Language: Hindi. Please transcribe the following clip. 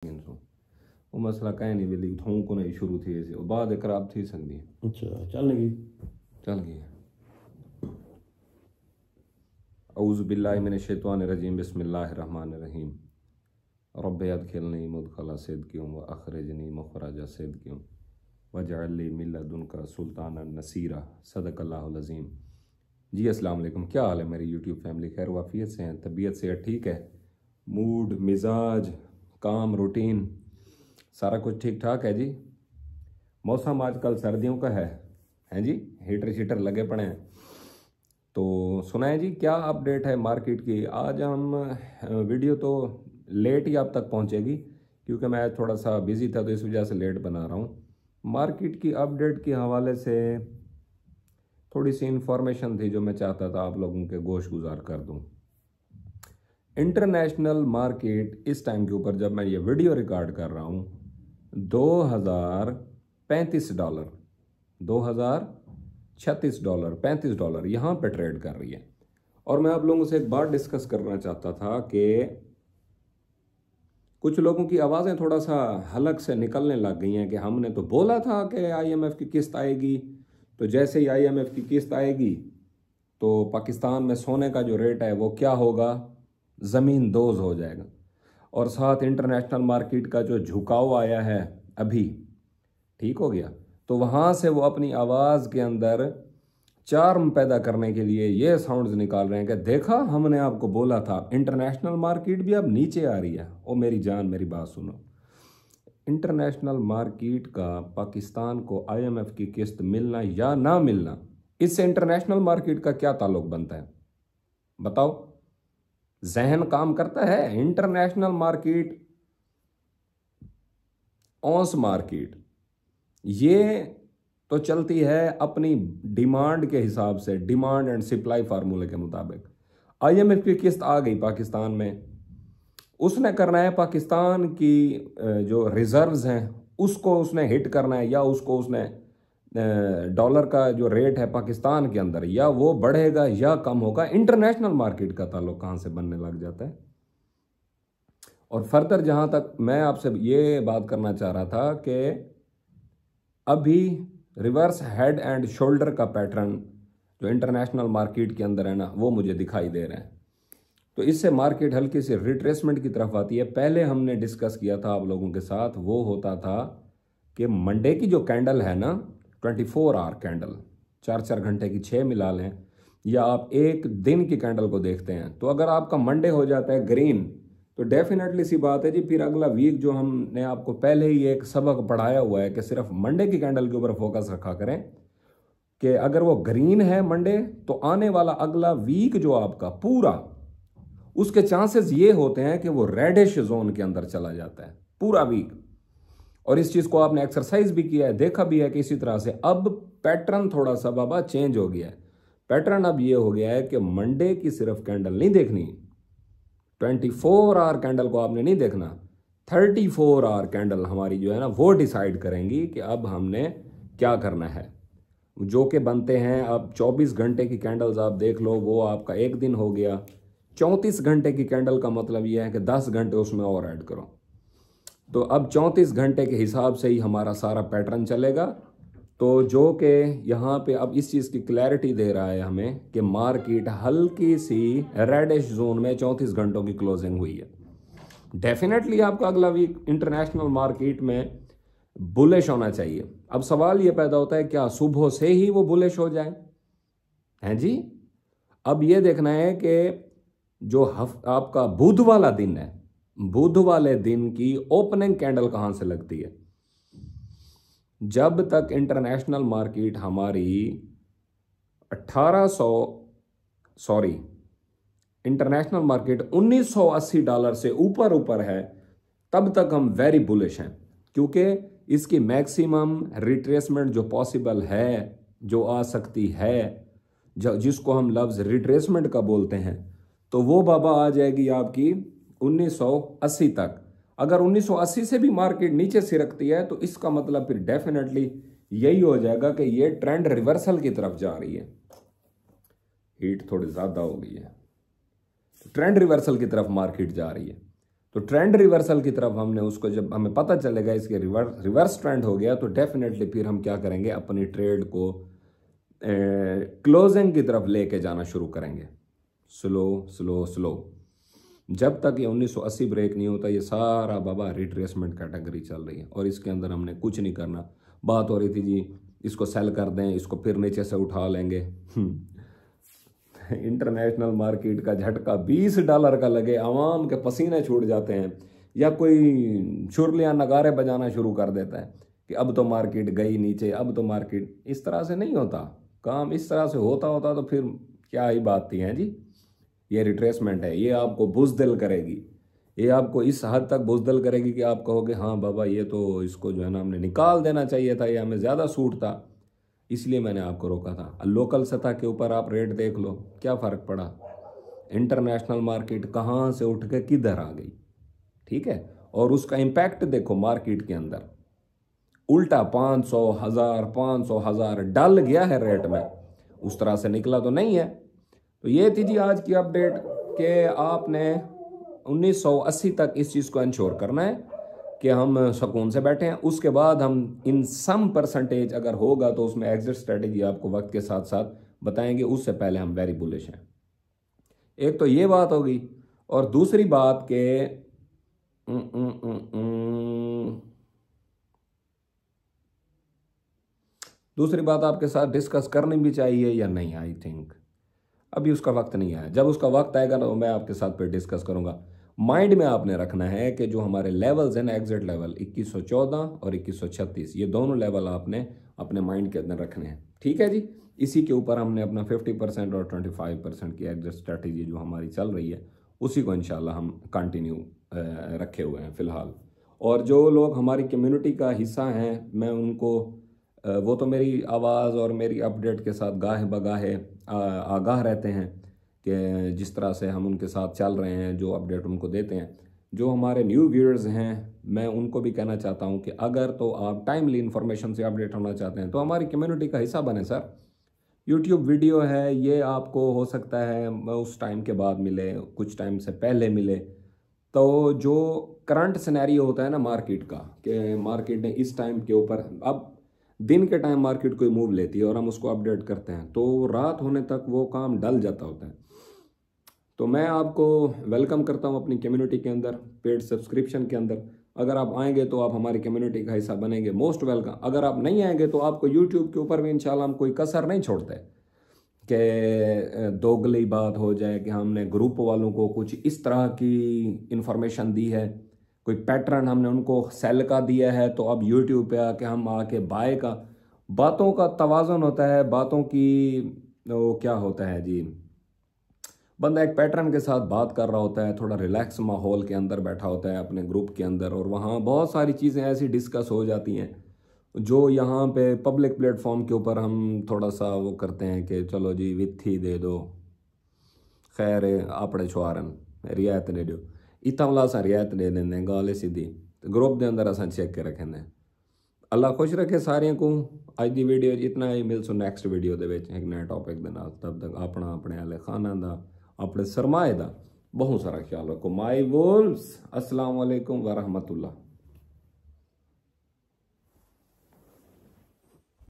वो मसला कहीं नहीं बिल्ली थों को नहीं शुरू थी ऐसे बाद खराब थी सकती है। अच्छा चल गई औज़ु बिल्लाहि मिनश शैतानिर रजीम बिस्मिल्लाहिर रहमानिर रहीम रब्बि अदखिलनी मुदखला सिद्क़िन व अखरिजनी मुखरज सिद्क़िन वजअल ली मिन लदुनका सुल्तानन नसीरा सदक़ल्लाहुल अज़ीम। जी अस्सलाम वालेकुम, क्या हाल है मेरी यूट्यूब फैमिली? खैर वाफियत से हैं, तबीयत से ठीक है, मूड मिजाज काम रूटीन सारा कुछ ठीक ठाक है जी। मौसम आजकल सर्दियों का है जी, हीटर शीटर लगे पड़े हैं। तो सुनाए जी क्या अपडेट है मार्केट की। आज हम वीडियो तो लेट ही आप तक पहुंचेगी क्योंकि मैं थोड़ा सा बिजी था तो इस वजह से लेट बना रहा हूं। मार्केट की अपडेट के हवाले से थोड़ी सी इंफॉर्मेशन थी जो मैं चाहता था आप लोगों के गोश गुजार कर दूं। इंटरनेशनल मार्केट इस टाइम के ऊपर जब मैं ये वीडियो रिकॉर्ड कर रहा हूं $2035, $2036, $35 यहाँ पे ट्रेड कर रही है। और मैं आप लोगों से एक बात डिस्कस करना चाहता था कि कुछ लोगों की आवाज़ें थोड़ा सा हलक से निकलने लग गई हैं कि हमने तो बोला था कि आईएमएफ की किस्त आएगी, तो जैसे ही आईएमएफ की किस्त आएगी तो पाकिस्तान में सोने का जो रेट है वो क्या होगा, ज़मीन दोज हो जाएगा। और साथ इंटरनेशनल मार्केट का जो झुकाव आया है अभी ठीक हो गया, तो वहाँ से वो अपनी आवाज़ के अंदर चार्म पैदा करने के लिए ये साउंड्स निकाल रहे हैं कि देखा हमने आपको बोला था। इंटरनेशनल मार्केट भी अब नीचे आ रही है। ओ मेरी जान मेरी बात सुनो, इंटरनेशनल मार्केट का पाकिस्तान को आईएमएफ की किस्त मिलना या ना मिलना, इससे इंटरनेशनल मार्केट का क्या ताल्लुक बनता है बताओ? जहन काम करता है? इंटरनेशनल मार्केट, औंस मार्केट, ये तो चलती है अपनी डिमांड के हिसाब से, डिमांड एंड सप्लाई फार्मूले के मुताबिक। आईएमएफ की किस्त आ गई पाकिस्तान में, उसने करना है पाकिस्तान की जो रिजर्व्स हैं उसको उसने हिट करना है, या उसको उसने डॉलर का जो रेट है पाकिस्तान के अंदर या वो बढ़ेगा या कम होगा। इंटरनेशनल मार्केट का ताल्लुक कहाँ से बनने लग जाता है। और फर्दर जहाँ तक मैं आपसे ये बात करना चाह रहा था कि अभी रिवर्स हेड एंड शोल्डर का पैटर्न जो इंटरनेशनल मार्केट के अंदर है ना, वो मुझे दिखाई दे रहा है। तो इससे मार्केट हल्की सी रिट्रेसमेंट की तरफ आती है। पहले हमने डिस्कस किया था आप लोगों के साथ, वो होता था कि मंडे की जो कैंडल है ना, 24 आवर कैंडल, 4-4 घंटे की 6 मिला लें, या आप एक दिन की कैंडल को देखते हैं, तो अगर आपका मंडे हो जाता है ग्रीन तो डेफिनेटली सी बात है जी, फिर अगला वीक जो हमने आपको पहले ही एक सबक पढ़ाया हुआ है कि सिर्फ मंडे की कैंडल के ऊपर फोकस रखा करें कि अगर वो ग्रीन है मंडे तो आने वाला अगला वीक जो आपका पूरा, उसके चांसेस ये होते हैं कि वो रेडिश जोन के अंदर चला जाता है पूरा वीक। और इस चीज को आपने एक्सरसाइज भी किया है, देखा भी है कि इसी तरह से अब पैटर्न थोड़ा सा बाबा चेंज हो गया है। पैटर्न अब ये हो गया है कि मंडे की सिर्फ कैंडल नहीं देखनी, 24 आवर कैंडल को आपने नहीं देखना, 34 आवर कैंडल हमारी जो है ना वो डिसाइड करेंगी कि अब हमने क्या करना है। जो कि बनते हैं अब 24 घंटे की कैंडल्स आप देख लो, वो आपका एक दिन हो गया। 34 घंटे की कैंडल का मतलब यह है कि 10 घंटे उसमें और ऐड करो, तो अब 34 घंटे के हिसाब से ही हमारा सारा पैटर्न चलेगा। तो जो कि यहाँ पे अब इस चीज़ की क्लैरिटी दे रहा है हमें कि मार्केट हल्की सी रेडिश जोन में 34 घंटों की क्लोजिंग हुई है। डेफिनेटली आपका अगला वीक इंटरनेशनल मार्केट में बुलिश होना चाहिए। अब सवाल ये पैदा होता है क्या सुबह से ही वो बुलिश हो जाए? हैं जी, अब ये देखना है कि जो आपका बुध वाला दिन है, बुध वाले दिन की ओपनिंग कैंडल कहां से लगती है। जब तक इंटरनेशनल मार्केट हमारी इंटरनेशनल मार्केट $1980 से ऊपर है, तब तक हम वेरी बुलिश हैं, क्योंकि इसकी मैक्सिमम रिट्रेसमेंट जो पॉसिबल है, जो आ सकती है, जिसको हम लफ्ज़ रिट्रेसमेंट का बोलते हैं, तो वो बाबा आ जाएगी आपकी 1980 तक। अगर 1980 से भी मार्केट नीचे सिरकती है तो इसका मतलब फिर डेफिनेटली यही हो जाएगा कि ये ट्रेंड रिवर्सल की तरफ जा रही है। हीट थोड़ी ज़्यादा हो गई है, ट्रेंड रिवर्सल की तरफ मार्केट जा रही है। तो ट्रेंड रिवर्सल की तरफ हमने उसको, जब हमें पता चलेगा इसके रिवर्स ट्रेंड हो गया, तो डेफिनेटली फिर हम क्या करेंगे, अपनी ट्रेड को क्लोजिंग की तरफ लेके जाना शुरू करेंगे, स्लो स्लो स्लो। जब तक ये 1980 ब्रेक नहीं होता, ये सारा बाबा रिट्रेसमेंट कैटेगरी चल रही है और इसके अंदर हमने कुछ नहीं करना। बात हो रही थी जी इसको सेल कर दें, इसको फिर नीचे से उठा लेंगे। इंटरनेशनल मार्केट का झटका $20 का लगे, आवाम के पसीने छूट जाते हैं, या कोई चुरलियाँ नगारे बजाना शुरू कर देता है कि अब तो मार्केट गई नीचे, अब तो मार्केट। इस तरह से नहीं होता काम। इस तरह से होता तो फिर क्या ही बात थी है जी। ये रिट्रेसमेंट है, ये आपको बुज़दिल करेगी, ये आपको इस हद तक बुज़दिल करेगी कि आप कहोगे हाँ बाबा ये तो, इसको जो है ना हमने निकाल देना चाहिए था, ये हमें ज़्यादा सूट था, इसलिए मैंने आपको रोका था। लोकल सतह के ऊपर आप रेट देख लो, क्या फ़र्क पड़ा। इंटरनेशनल मार्केट कहाँ से उठ के किधर आ गई, ठीक है। और उसका इम्पैक्ट देखो मार्केट के अंदर, उल्टा 500, 1000, 500, 1000 डल गया है रेट में, उस तरह से निकला तो नहीं है। तो ये थी जी आज की अपडेट कि आपने 1980 तक इस चीज़ को इंश्योर करना है कि हम सुकून से बैठे हैं। उसके बाद हम इन सम परसेंटेज अगर होगा तो उसमें एग्जिट स्ट्रेटेजी आपको वक्त के साथ साथ बताएंगे। उससे पहले हम वेरी बुलिश हैं। एक तो ये बात होगी, और दूसरी बात के दूसरी बात आपके साथ डिस्कस करनी भी चाहिए या नहीं, आई थिंक अभी उसका वक्त नहीं आया। जब उसका वक्त आएगा ना, तो मैं आपके साथ पे डिस्कस करूंगा। माइंड में आपने रखना है कि जो हमारे लेवल्स हैं ना, एग्जिट लेवल 2114 और 2136, ये दोनों लेवल आपने अपने माइंड के अंदर रखने हैं, ठीक है जी। इसी के ऊपर हमने अपना 50% और 25% की एग्जिट स्ट्रैटेजी जो हमारी चल रही है, उसी को इंशाल्लाह हम कंटिन्यू रखे हुए हैं फ़िलहाल। और जो लोग हमारी कम्युनिटी का हिस्सा हैं, मैं उनको वो तो मेरी आवाज़ और मेरी अपडेट के साथ गाहे बगाहे आगाह रहते हैं कि जिस तरह से हम उनके साथ चल रहे हैं, जो अपडेट उनको देते हैं। जो हमारे न्यू व्यूअर्स हैं, मैं उनको भी कहना चाहता हूं कि अगर तो आप टाइमली इन्फॉर्मेशन से अपडेट होना चाहते हैं तो हमारी कम्युनिटी का हिस्सा बने सर। यूट्यूब वीडियो है, ये आपको हो सकता है उस टाइम के बाद मिले, कुछ टाइम से पहले मिले। तो जो करंट सिनेरियो होता है ना मार्केट का, कि मार्केट ने इस टाइम के ऊपर, अब दिन के टाइम मार्केट कोई मूव लेती है और हम उसको अपडेट करते हैं, तो रात होने तक वो काम डल जाता होता है। तो मैं आपको वेलकम करता हूं अपनी कम्युनिटी के अंदर, पेड सब्सक्रिप्शन के अंदर। अगर आप आएंगे तो आप हमारी कम्युनिटी का हिस्सा बनेंगे, मोस्ट वेलकम। अगर आप नहीं आएंगे तो आपको यूट्यूब के ऊपर भी इंशाल्लाह हम कोई कसर नहीं छोड़ते कि दोगली बात हो जाए कि हमने ग्रुप वालों को कुछ इस तरह की इंफॉर्मेशन दी है, कोई पैटर्न हमने उनको सेल का दिया है, तो अब यूट्यूब पे आके हम आके बाय का। बातों का तवाज़ुन होता है, बातों की वो क्या होता है जी, बंदा एक पैटर्न के साथ बात कर रहा होता है, थोड़ा रिलैक्स माहौल के अंदर बैठा होता है अपने ग्रुप के अंदर, और वहाँ बहुत सारी चीज़ें ऐसी डिस्कस हो जाती हैं जो यहाँ पे पब्लिक प्लेटफॉर्म के ऊपर हम थोड़ा सा वो करते हैं कि चलो जी वित्थी दे दो, खैर आपड़े छुआरन रियायत दे दो, इतना वाला असा रियायत दे दें गाल सीधी ग्रुप के अंदर असा चेक के रखें। अल्लाह खुश रखे सारियों को। अज की वीडियो इतना ही, मिलसो नैक्सट वीडियो के एक नए टॉपिक के नाल। तब तक अपना अपने आले खाना का, अपने सरमाए का बहुत सारा ख्याल रखो। माई वोल्स, अस्सलाम वालेकुम व रहमतुल्लाह।